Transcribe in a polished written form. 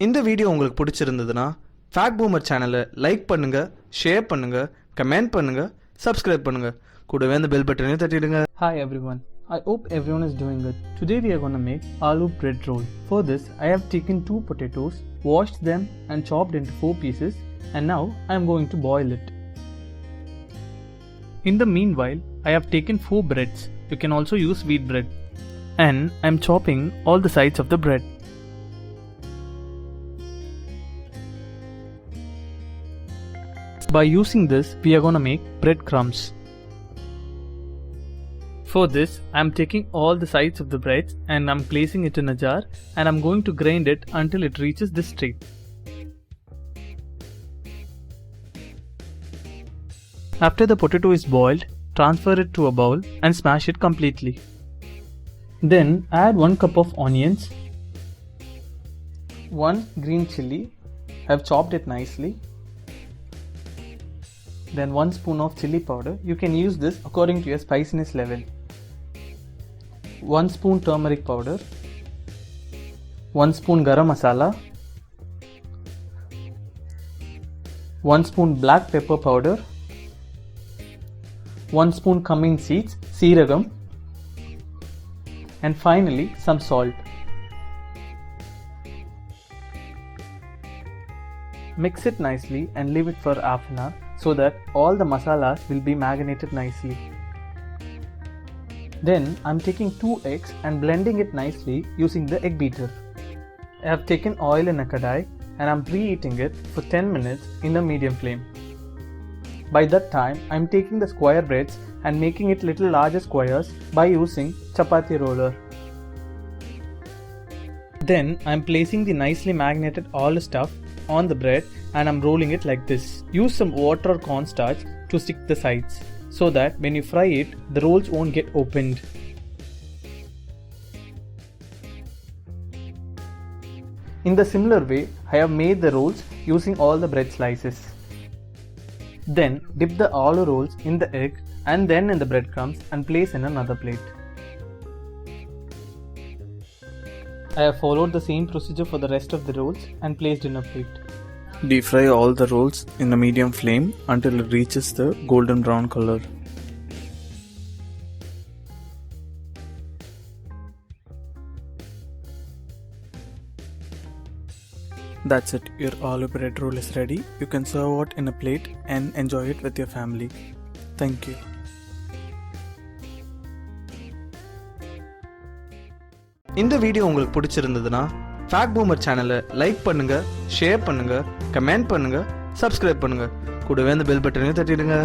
இந்த வீடியோ உங்களுக்கு பிடிச்சிருந்ததுன்னா ஃபேக்ட் பூமர் சேனலை லைக் பண்ணுங்க, ஷேர் பண்ணுங்க, கமெண்ட் பண்ணுங்க, சப்ஸ்கிரைப் பண்ணுங்க. கூடவே அந்த பெல் பட்டனையும் தட்டிடுங்க. Hi everyone. I hope everyone is doing good. Today we are going to make aloo bread roll. For this I have taken 2 potatoes, washed them and chopped into 4 pieces, and now I am going to boil it. In the meanwhile, I have taken 4 breads. You can also use wheat bread. And I am chopping all the sides of the bread. By using this, we are going to make bread crumbs. For this, I am taking all the sides of the breads and I am placing it in a jar, and I am going to grind it until it reaches this state. After the potato is boiled, transfer it to a bowl and smash it completely. Then add 1 cup of onions, 1 green chilli, I have chopped it nicely. Then 1 spoon of chili powder. You can use this according to your spiciness level. 1 spoon turmeric powder, 1 spoon garam masala, 1 spoon black pepper powder, 1 spoon cumin seeds, seeragam, and finally some salt. Mix it nicely and leave it for half an hour so that all the masalas will be marinated nicely. Then I am taking 2 eggs and blending it nicely using the egg beater. I have taken oil in a kadai and I am preheating it for 10 minutes in a medium flame. By that time, I am taking the square breads and making it little larger squares by using chapati roller. Then I am placing the nicely marinated all stuff on the bread and I am rolling it like this. Use some water or cornstarch to stick the sides so that when you fry it, the rolls won't get opened. In the similar way, I have made the rolls using all the bread slices. Then dip the aloo rolls in the egg and then in the breadcrumbs and place in another plate. I have followed the same procedure for the rest of the rolls and placed in a plate. Deep fry all the rolls in a medium flame until it reaches the golden brown color. That's it, your aloo bread roll is ready. You can serve it in a plate and enjoy it with your family. Thank you. இந்த video உங்களுக்கு பிடிச்சிருந்ததுன்னா fact boomer சேனலை like பண்ணுங்க, share பண்ணுங்க, comment பண்ணுங்க, subscribe பண்ணுங்க. கூடவே அந்த பெல் பட்டனையும் தட்டிடுங்க.